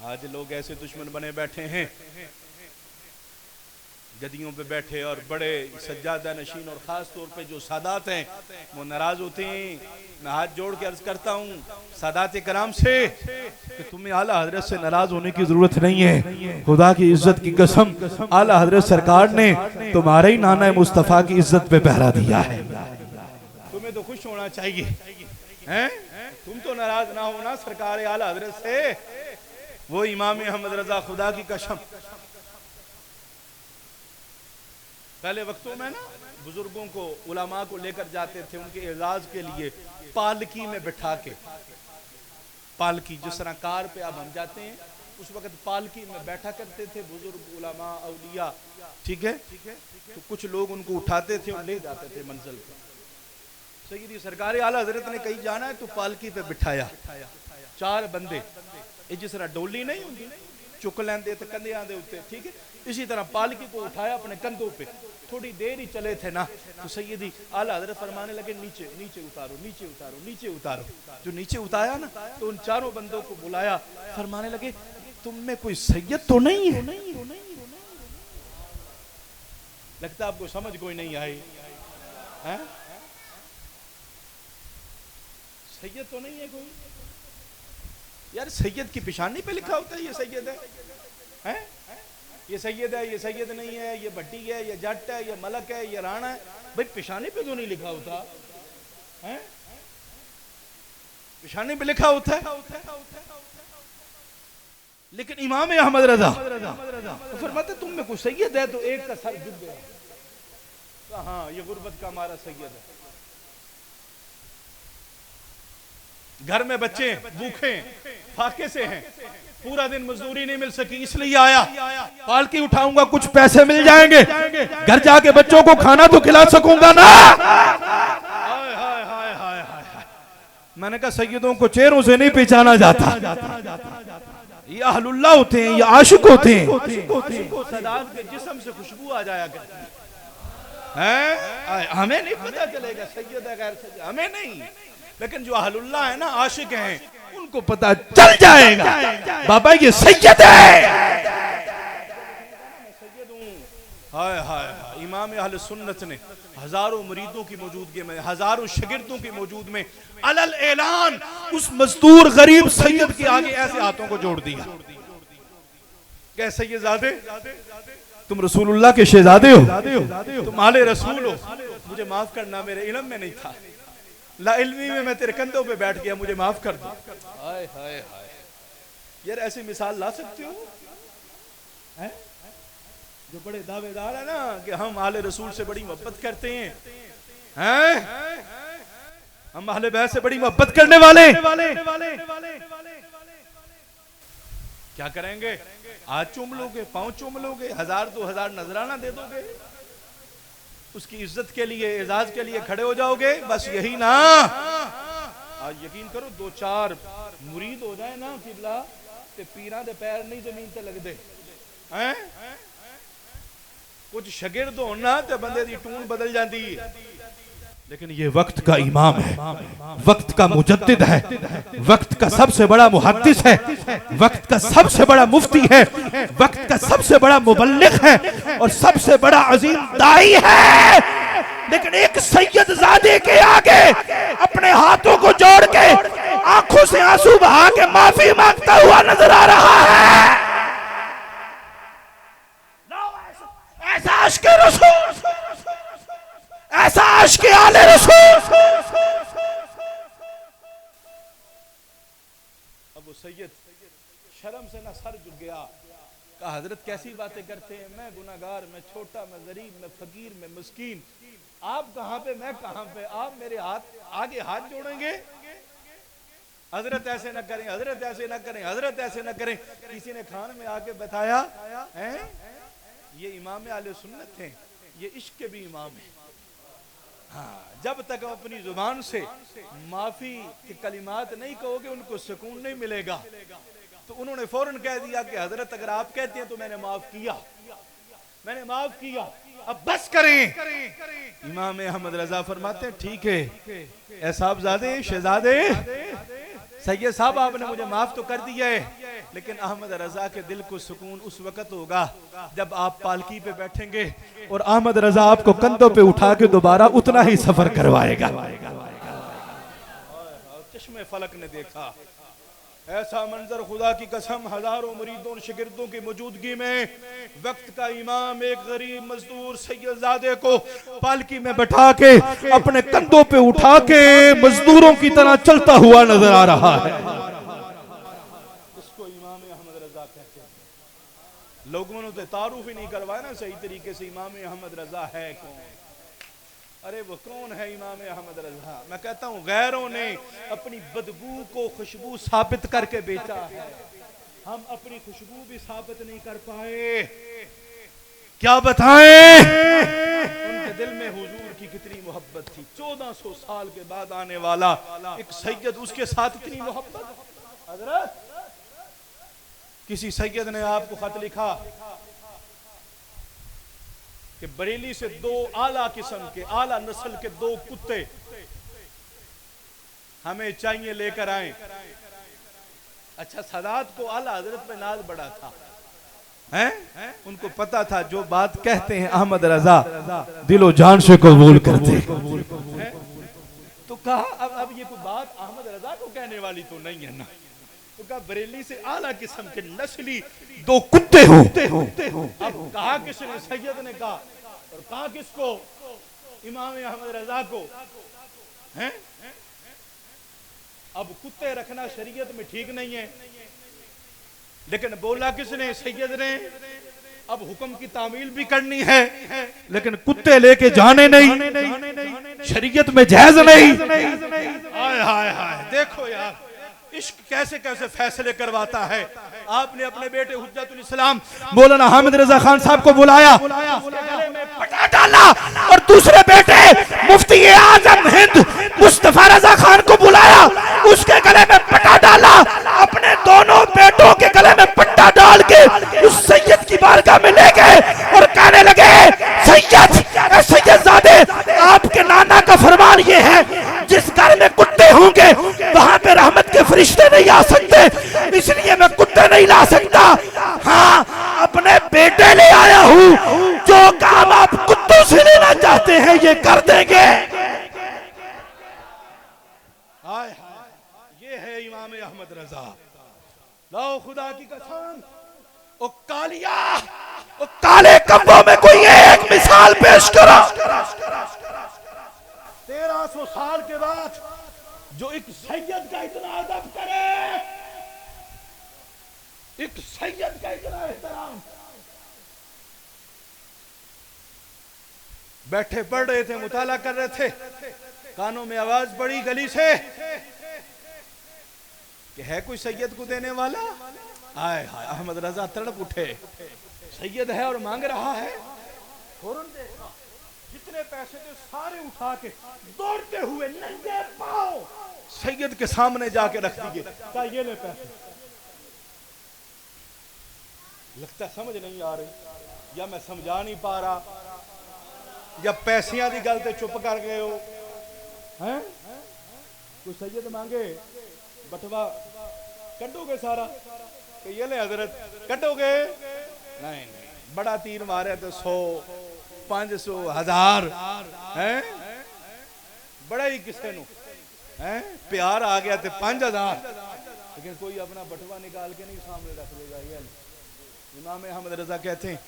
आज लोग ऐसे दुश्मन बने बैठे हैं, गद्दियों पे बैठे और बड़े सज्जादा नशीन और ख़ास तौर पे जो सादात हैं वो नाराज़ होते हैं। मैं हाथ जोड़ के अर्ज़ करता हूँ सादात कराम से कि तुम्हें आला हजरत से नाराज़ होने की ज़रूरत नहीं है। खुदा की इज़्ज़त की कसम, आला हजरत सरकार ने तुम्हारे ही नाना मुस्तफ़ा की इज़्ज़त पे पहरा दिया है। तुम्हें तो खुश होना चाहिए हैं? तुम तो नाराज़ ना होना सरकार आला हजरत से। वो इमाम अहमद रज़ा, खुदा की कसम, पहले वक्तों में ना बुजुर्गों को, उलमा को लेकर जाते थे उनके एजाज के लिए पालकी में बिठा के। पालकी जिस तरह कार पे अब हम जाते हैं उस वक्त पालकी में बैठा करते थे बुजुर्ग, उलमा, औलिया, ठीक है। तो कुछ लोग उनको उठाते थे और ले जाते थे मंजिल पे। सैयदी सरकार आला हजरत ने कहीं जाना है तो पालकी पे बिठाया, 4 बंदे, जिस तरह डोली नहीं होती चुक लेंदे थे कंधियां दे उत्ते, ठीक है। इसी तरह पालकी को उठाया अपने कंधों पे। थोड़ी देर ही चले थे ना तो सैयदी आला हजरत फरमाने लगे नीचे नीचे उतारो, नीचे उतारो, नीचे उतारो। जो नीचे उतारा ना तो उन 4 बंदों को बुलाया, फरमाने लगे तुम में कोई सैयद तो नहीं है? लगता आपको समझ कोई नहीं आई है? सैयद तो नहीं है कोई? यार सैयद की पेशानी पे लिखा होता है ये सैयद है, हैं? ये सैयद है, ये सैयद नहीं है, ये भट्टी है, ये जट है, ये मलक है, ये राणा है। भाई पेशानी पे तो नहीं लिखा होता है, पेशानी पे लिखा होता है। लेकिन इमाम अहमद रज़ा तो फरमाते तुम में कुछ सैयद है तो एक का सर झुक गया। हाँ ये गुर्बत का हमारा सैयद है। घर में बच्चे भूखे फाके से हैं, पूरा दिन मजदूरी नहीं मिल सकी, इसलिए आया पालकी उठाऊंगा, कुछ पैसे मिल जाएंगे, घर जाके बच्चों को खाना तो खिला सकूंगा ना। हाय हाय हाय हाय हाय। मैंने कहा सैयदों को चेहरों से नहीं पहचाना जाता, ये अहलुल्लाह होते हैं, ये आशिक होते हैं। सदात के जिस्म से खुशबू आ जाया करती है, हमें नहीं पता चलेगा सैयद है गैर सैयद, हमें नहीं, लेकिन जो अहलुल्लाह है ना, आशिक हैं, उनको पता चल जाएगा बाबा ये सैयद है। हाय हाय हाय। इमाम अहले सुन्नत ने हजारों मुरीदों की मौजूदगी में, हजारों शागिर्दों की मौजूद में अलल ऐलान उस मजदूर गरीब सैयद के आगे ऐसे हाथों को जोड़ दिया। क्या सैयदादे तुम रसूलुल्लाह के शहजादे हो, तुम आले रसूल हो, मुझे माफ करना मेरे इल्म में नहीं था, ला इल्मी में मैं तेरे कंधों पे बैठ गया, मुझे माफ कर दो। हाय हाय हाय। यार ऐसी मिसाल ला सकते हो हैं? जो बड़े दावेदार है ना कि हम आले रसूल से बड़ी मोहब्बत करते हैं, हम अहले बैत से बड़ी मोहब्बत करने वाले क्या करेंगे? हाथ चूम लोगे, पांव चूम लोगे, 1000-2000 नजराना दे दोगे, उसकी इज्जत के लिए, एजाज के लिए खड़े हो जाओगे, बस यही ना। आज यकीन करो 2-4 मुरीद हो जाए ना किबला ते पीरा दे पैर नहीं जमीन ते लगदे हैं। कुछ शागिर्द हो ना ते बंदे दी टून बदल जाती है। लेकिन ये वक्त का इमाम है, वक्त का मुजद्दिद है, वक्त का सबसे बड़ा मुहद्दिस है, वक्त का सबसे बड़ा मुफ्ती है, वक्त का सबसे बड़ा मुबल्लिग है और सबसे बड़ा अजीम दाई है। लेकिन एक सैयदजादे के आगे अपने हाथों को जोड़ के आंखों से आंसू बहा के माफी मांगता हुआ नजर आ रहा है। ऐसा आशिक रसूल, ऐसा आशिक आले रसूल। अब वो सैयद शर्म से ना सर झुक गया, कहा हजरत कैसी बातें करते हैं, मैं गुनाहगार, मैं छोटा, मैं गरीब, मैं फकीर, मैं मिस्कीन, आप कहां पे, मैं कहां पे, आप मेरे हाथ आगे हाथ जोड़ेंगे? हजरत ऐसे ना करें, हजरत ऐसे ना करें, हजरत ऐसे ना करें। किसी ने खान में आके बताया है ये इमाम आले सुन्नत हैं, ये इश्क के भी इमाम है। हाँ, जब तक अपनी जुबान से माफी के कलिमात नहीं कहोगे उनको सुकून नहीं मिलेगा। तो उन्होंने फौरन कह दिया कि हजरत अगर आप कहते हैं तो मैंने माफ किया, मैंने माफ किया, अब बस करें। इमाम अहमद रजा फरमाते हैं ठीक है, ए साहबजादे, शहजादे, सैयद साहब आपने मुझे माफ तो कर दिया है, लेकिन अहमद रजा के दिल को सुकून उस वक्त होगा जब आप पालकी पे बैठेंगे और अहमद रजा आपको कंधों पे उठा के दोबारा उतना ही सफर करवाएगा। चश्मे फलक ने देखा ऐसा मंजर, खुदा की कसम, हजारों मुरीदों और शिगिर्दों की मौजूदगी में वक्त का इमाम एक गरीब मजदूर सैयदजादे को पालकी में बैठा के अपने कंधों पे उठा के मजदूरों की तरह चलता हुआ नजर आ रहा है। इसको इमाम अहमद रजा कहते हैं। लोगों ने तो तारुफ ही नहीं करवाया ना सही तरीके से इमाम अहमद रजा है कौन। अरे वो कौन है इमाम अहमद रजा? मैं कहता हूँ गैरों ने अपनी बदबू को खुशबू साबित करके बेचा है, हम अपनी खुशबू भी साबित नहीं कर पाए। क्या बताएं उनके दिल में हुजूर की कितनी मोहब्बत थी। 1400 साल के बाद आने वाला एक सैयद, उसके साथ इतनी मोहब्बत। हजरत किसी सैयद ने आपको खत लिखा कि बरेली से 2 आला किस्म के, आला नस्ल के 2 कुत्ते हमें चाहिए, लेकर आए। अच्छा, सादात को आला हजरत पे नाज बड़ा था, हैं? उनको पता था जो बात कहते हैं अहमद रजा दिलो जान से कबूल करते। तो कहा अब ये कोई बात अहमद रजा को कहने वाली तो नहीं है ना। तो कहा बरेली से आला किस्म के नस्ली 2 कुत्ते हो। अब कहा किसने? सैयद ने कहा। और कहा किसको? इमाम अहमद रजा को। हैं? अब कुत्ते रखना शरीयत में ठीक नहीं है, लेकिन बोला किसने? सैयद ने। अब हुक्म की तामील भी करनी है, लेकिन कुत्ते लेके जाने नहीं, शरीयत में जायज नहीं। हाय हाय हाय, देखो यार इश्क कैसे कैसे फैसले करवाता है। आपने अपने बेटे हुज्जतुल इस्लाम मौलाना हामिद रजा खान साहब को बुलाया, उसके गले में पटा डाला, और दूसरे बेटे मुफ्ती आजम हिंद मुस्तफा रजा खान को बुलाया, उसके गले में पटा डाला। अपने दोनों बेटों के गले में पट्टा डाल के उस सैयद की बारगाह में ले गए और कहने लगे, सैयदजादे आपके नाना का फरमान ये है, जिस घर में कुत्ते होंगे वहां पे रहमत के फरिश्ते नहीं आ सकते, इसलिए मैं कुत्ते नहीं ला सकता। हाँ, अपने बेटे ले आया हूं, जो काम आप कुत्तों से लेना चाहते हैं ये कर देंगे। हाय हाय, ये है इमाम अहमद रजा। लो खुदा की कसम, ओ कालिया, ओ काले कब्बों में कोई एक मिसाल पेश करो। 1300 साल के बाद जो एक सैयद का इतना अदब करे, एक सैयद का इतना एहतराम। बैठे पढ़ रहे थे, मुताला कर रहे थे, कानों में आवाज पड़ी गली से कि है कोई सैयद को देने वाला। आए हाय, अहमद रजा तड़प उठे, सैयद है और मांग रहा है। फौरन देखा, जितने पैसे थे सारे उठा के दौड़ते हुए नंगे पांव सैयद के सामने जाके रख दिए। क्या ये ले पैसे? लगता समझ नहीं आ रही, या मैं समझा नहीं पा रहा, या पैसियां दी गल ते चुप कर गए हो। हैं? कोई सैयद मांगे, बटवा कटोगे सारा? तो ये ले हजरत, कटोगे? नहीं, बड़ा तीर मारे तो 100, 500, 1000 हैं? बड़ा ही किसे नु हैं प्यार आ गया तो 5000, लेकिन कोई अपना बटवा निकाल के नहीं सामने रख देगा। ये इमाम अहमद रजा कहते हैं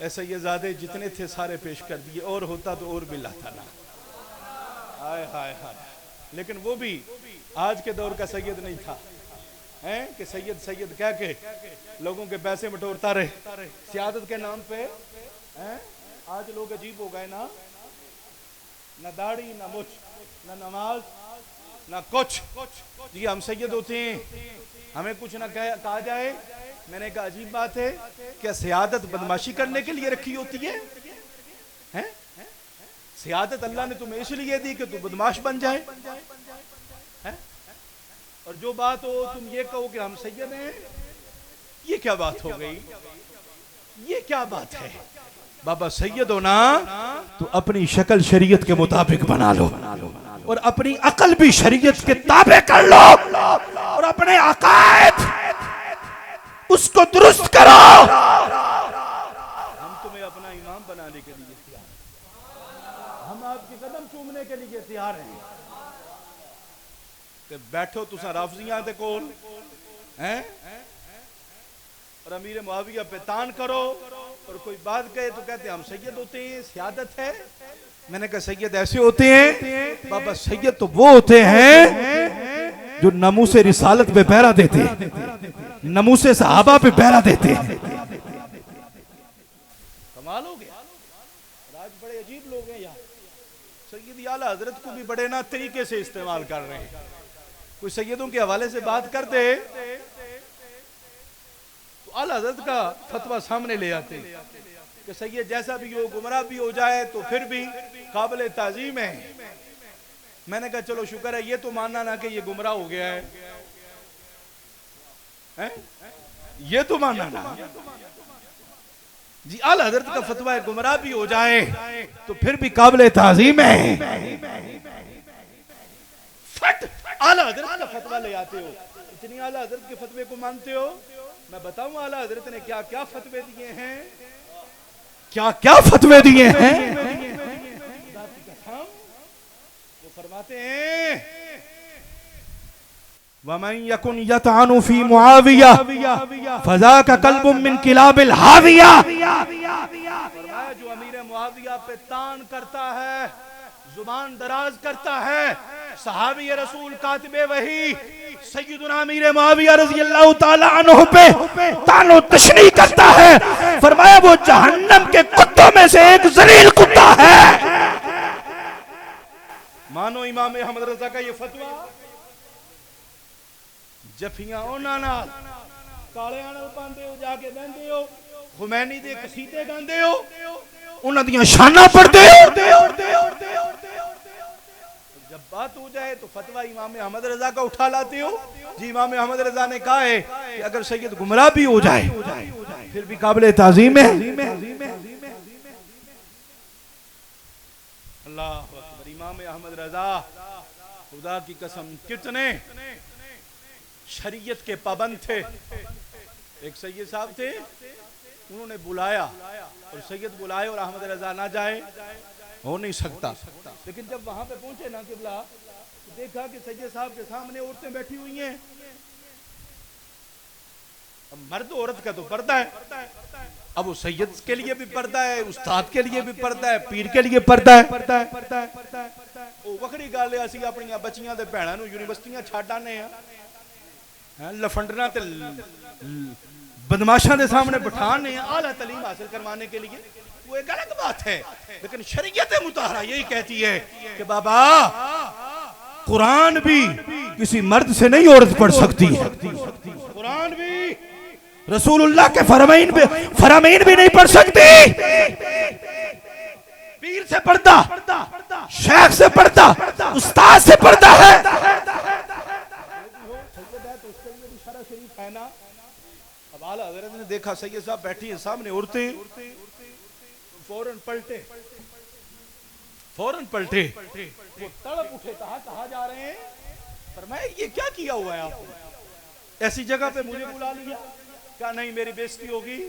ऐसे ये ज़्यादा जितने थे सारे पेश कर दिए, और होता तो और भी लाता ना। हाय हाय हाय, लेकिन वो भी आज के दौर का सैयद नहीं था, हैं कि सैयद सैयद कह के लोगों के पैसे बटोरता रहे सियादत के नाम पे। हैं? आज लोग अजीब हो गए ना, ना दाढ़ी, ना मुछ, ना नमाज, ना कुछ। जी हम सैयद होते हैं, हमें कुछ ना कहा जाए। मैंने कहा अजीब बात है, क्या सियादत बदमाशी करने के लिए रखी होती है? हैं? सियादत अल्लाह ने तुम्हें इसलिए दी कि तू बदमाश बन जाए। हैं? और जो बात हो तुम ये कहो कि हम सैयद हैं, ये क्या बात हो गई? ये क्या बात है? बाबा सैयद हो ना तो अपनी शक्ल शरीयत के मुताबिक बना लो, और अपनी अकल भी शरीयत के ताबे कर लो, और अपने अकायद उसको दुरुस्त करो। हम तुम्हें अपना इमाम बनाने के लिए तैयार हैं, हम आपके कदम चूमने के लिए तैयार हैं। कि बैठो तुसा राफजियां दे कोल हैं और अमीर मुआविया पे तान करो, और कोई बात कहे तो कहते हम सैयद होते हैं, सियादत है। मैंने कहा सैयद ऐसे होते हैं बाबा, सैयद तो वो होते हैं जो नमूसे रिसालत पे पहरा देते हैं, नमूसे सहाबा पे पहरा देते हैं। कमाल हो गया। आज बड़े अजीब लोग हैं यार, सैयद आला हजरत को भी बड़े ना तरीके से इस्तेमाल कर रहे हैं। कोई सैयदों के हवाले से बात कर दे तो आला हजरत का फतवा सामने ले आते हैं कि सैयद जैसा भी हो, गुमराह भी हो जाए तो फिर भी काबिल ताजीम है। मैंने कहा चलो शुक्र है, ये तो मानना ना कि ये गुमराह हो गया है? ये तो मानना ना जी, आला हजरत का फतवा है गुमराह भी हो जाए तो फिर भी काबिल ताजीम है। फट आला हजरत का फतवा ले आते हो, इतनी आला हजरत के फतवे को मानते हो। मैं बताऊं आला हजरत ने क्या क्या फतवे दिए हैं, क्या क्या फतवे दिए हैं। वो फरमाते हैं वमन यकुन यतानु फी मुआविया फज़ाका कल्बुम मिन किलाबिल हाविया। फरमाया जो अमीर मुआविया पे तान करता है, जुबान दराज करता है, सहाबी रसूल कातिबे वही सैयदुना अमीर मुआविया रज़ी अल्लाह ताला अन्हु पे तानो तशनी करता है, फरमाया वो जहन्नम के कुत्तों में से एक जलील कुत्ता है। मानो इमाम अहमद रजा का ये फतवा जफियां ओना नाल कालियां नाल पांदे हो, जाके बहंदे हो, खुमैनी दे कसीदे गांदे हो, उन्हां दियां शानां पढ़दे हो। जब बात हो जाए तो फतवा इमाम अहमद रजा का उठा लाते हो। जी इमाम अहमद रजा ने कहा है कि अगर सैयद गुमराह भी हो जाए फिर भी काबिल ताजीम है। अल्लाह अकबर। इमाम अहमद रजा खुदा की कसम कितने शरीयत के पाबंद थे। एक सैयद साहब थे, उन्होंने बुलाया और सैयद बुलाए और अहमद रजा ना जाए, हो नहीं सकता। लेकिन जब वहां पे पहुंचे ना किबला, तो देखा कि सैयद साहब के सामने औरतें बैठी हुई हैं। अब मर्द औरत का तो पर्दा है, अब वो सैयद के लिए भी पर्दा है, उस्ताद के लिए भी पर्दा है, पीर के लिए पर्दा है। वो वखरी गल है, असीं अपनी बच्चियां दे भैणां नूं यूनिवर्सिटियां छड्ड आने आ, लफंडना ते बदमाशा के सामने बिठाने आला तालीम हासिल करवाने के लिए, वो एक अलग बात है। लेकिन शरीयत मुताहरा यही कहती है कि बाबा कुरान भी किसी मर्द से नहीं औरत पढ़ सकती है, कुरान भी रसूलुल्लाह के फरमाइन भी नहीं पढ़ सकती। पीर से पढ़ता, शेख से पढ़ता, उस्ताद से पढ़ता है। अब आला हज़रत ने देखा सैयद साहब बैठी हैं सामने औरतें, फौरन पलटे, वो तड़प उठे, कहाँ जा रहे हैं? फरमाया ये क्या किया हुआ है आपने, ऐसी जगह पे मुझे बुला लिया, क्या नहीं मेरी बेइज्जती होगी,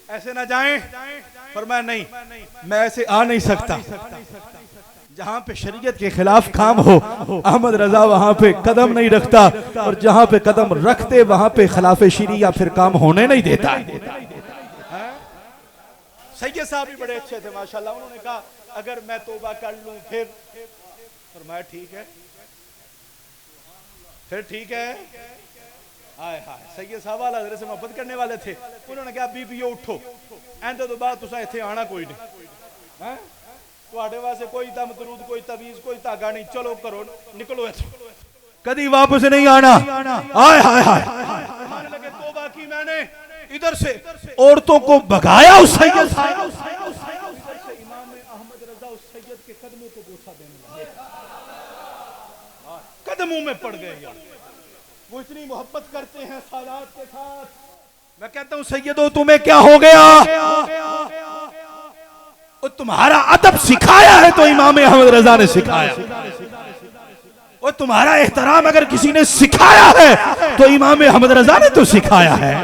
ऐसे ना जाएं। फरमाया नहीं, मैं ऐसे आ नहीं सकता। जहां पे शरीयत के खिलाफ काम हो अहमद रजा वहां पे कदम नहीं रखता, और जहां पे कदम रखते वहां पे खिलाफ शरीया फिर काम होने नहीं देता। सैयद साहब भी बड़े अच्छे थे माशाल्लाह, उन्होंने कहा अगर मैं तौबा कर लूं फिर? फरमाया ठीक है, फिर ठीक है। हाय हाय, सैयद साहब वाला हज़रत से मोहब्बत करने वाले थे। उन्होंने कहा बीबीओ उठो, एंड तो बाद तुसा इत्थे आना कोई नहीं, हैं तुहाडे वास्ते कोई दम दरूद, कोई तवीज, कोई धागा नहीं, चलो करो निकलो इत्थों, कभी वापस नहीं आना। हाय हाय हाय, लगे तौबा की मैंने, इधर से औरतों को भगाया उस सैयद इमाम अहमद रजा उस सैयद के कदमों को बोसा देने लगे, कदमों में पड़ गए यार। वो इतनी मोहब्बत करते हैं सादात के साथ। मैं कहता हूं सैयदो तुम्हें क्या हो गया? तुम्हारा अदब सिखाया है तो इमाम अहमद रजा ने सिखाया। और तुम्हारा एहतराम अगर किसी ने सिखाया है तो इमाम अहमद रजा ने तो सिखाया है।